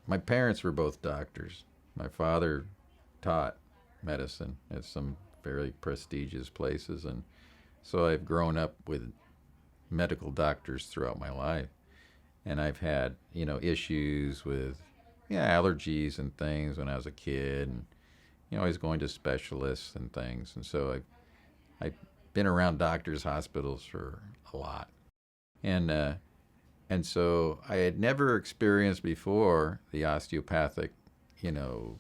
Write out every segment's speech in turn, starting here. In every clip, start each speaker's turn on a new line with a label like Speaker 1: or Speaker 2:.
Speaker 1: my parents were both doctors. My father taught medicine at some very prestigious places, and so I've grown up with medical doctors throughout my life, and I've had issues with allergies and things when I was a kid, and I was going to specialists and things, and so I've been around doctors, hospitals for a lot, and so I had never experienced before the osteopathic, you know,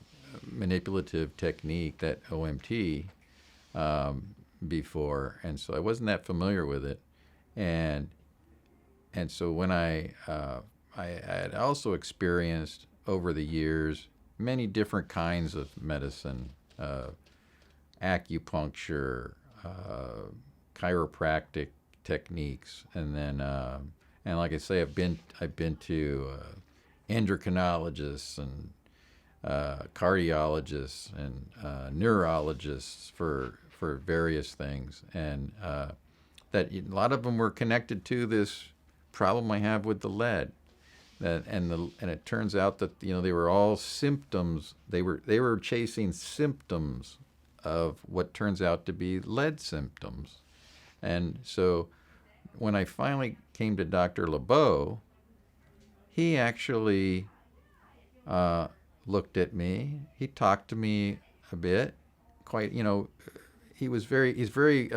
Speaker 1: manipulative technique, that OMT, before, and so I wasn't that familiar with it, and so when I had also experienced over the years many different kinds of medicine, acupuncture, chiropractic techniques, and then and like I say, I've been to endocrinologists and cardiologists and neurologists for various things, and that a lot of them were connected to this problem I have with the lead. And it turns out that they were all symptoms. They were chasing symptoms of what turns out to be lead symptoms. And so when I finally came to Dr. LeBeau, he actually looked at me. He talked to me a bit. Quite, he's very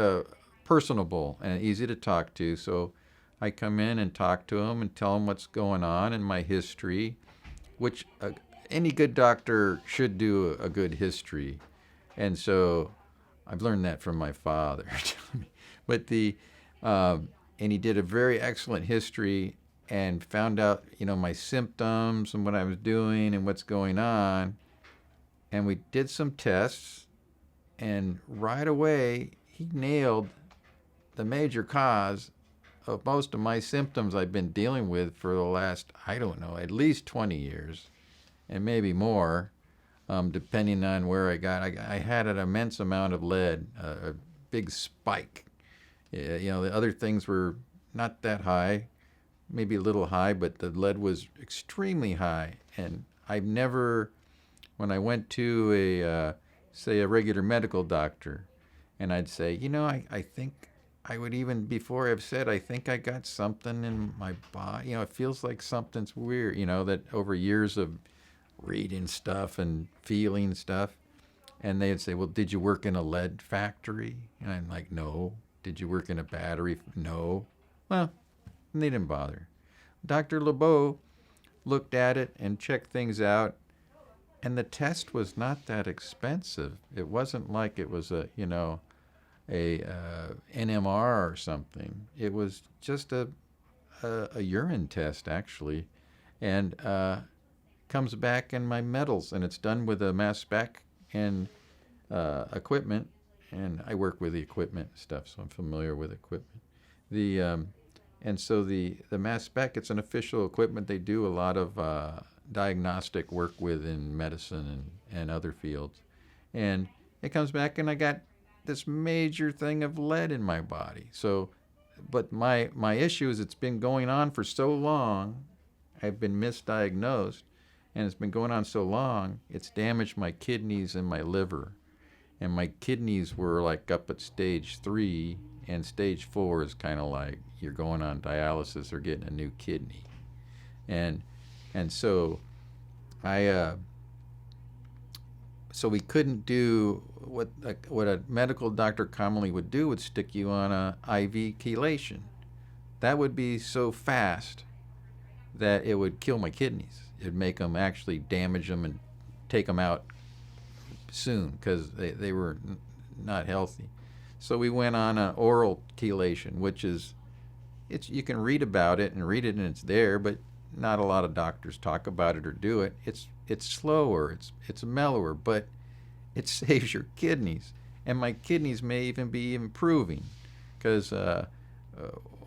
Speaker 1: personable and easy to talk to. So I come in and talk to him and tell him what's going on in my history, which any good doctor should do a good history. And so I've learned that from my father. but and he did a very excellent history and found out, my symptoms and what I was doing and what's going on. And we did some tests, and right away he nailed the major cause of most of my symptoms I've been dealing with for the last, I don't know, at least 20 years, and maybe more, depending on where I got. I had an immense amount of lead, a big spike. The other things were not that high, maybe a little high, but the lead was extremely high. And I've never, when I went to say a regular medical doctor, and I'd say, I think I would, even before I've said, I think I got something in my body. It feels like something's weird, that over years of reading stuff and feeling stuff. And they'd say, well, did you work in a lead factory? And I'm like, no. Did you work in a battery? No. Well, they didn't bother. Dr. LeBeau looked at it and checked things out, and the test was not that expensive. It wasn't like it was a NMR or something. It was just a urine test, actually, and comes back in my metals, and it's done with a mass spec and equipment. And I work with the equipment stuff, so I'm familiar with equipment. And so the mass spec, it's an official equipment they do a lot of diagnostic work with in medicine and other fields. And it comes back, and I got this major thing of lead in my body. So, but my issue is, it's been going on for so long. I've been misdiagnosed, and it's been going on so long, it's damaged my kidneys and my liver. And my kidneys were like up at stage 3, and stage 4 is kind of like you're going on dialysis or getting a new kidney. And so so we couldn't do what a medical doctor commonly would do, would stick you on a IV chelation. That would be so fast that it would kill my kidneys. It'd make them, actually damage them and take them out soon, because they were not healthy. So we went on an oral chelation, which is, you can read about it and it's there, but not a lot of doctors talk about it or do it. It's slower, it's mellower, but it saves your kidneys. And my kidneys may even be improving, because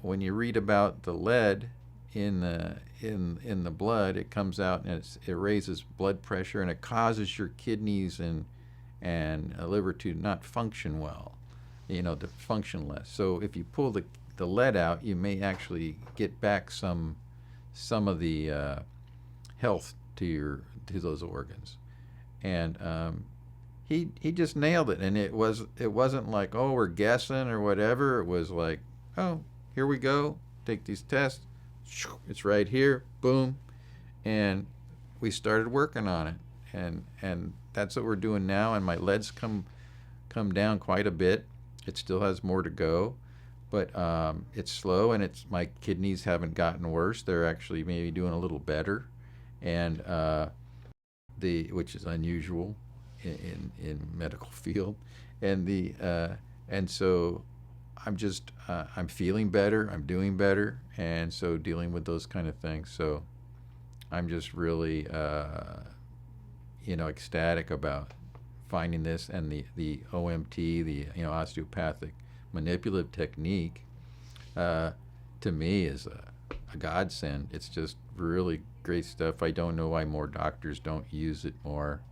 Speaker 1: when you read about the lead in the blood, it comes out and it raises blood pressure, and it causes your kidneys and liver to not function well, to function less. So if you pull the lead out, you may actually get back some of the health to those organs. And he just nailed it. And it wasn't like, oh, we're guessing or whatever. It was like, oh, here we go. Take these tests. It's right here. Boom. And we started working on it. And that's what we're doing now. And my leads come down quite a bit. It still has more to go, but it's slow, and my kidneys haven't gotten worse. They're actually maybe doing a little better, and which is unusual in medical field, and so I'm feeling better. I'm doing better, and so dealing with those kind of things. So I'm just really ecstatic about finding this, and the OMT, the osteopathic manipulative technique, to me is a godsend. It's just really great stuff. I don't know why more doctors don't use it more.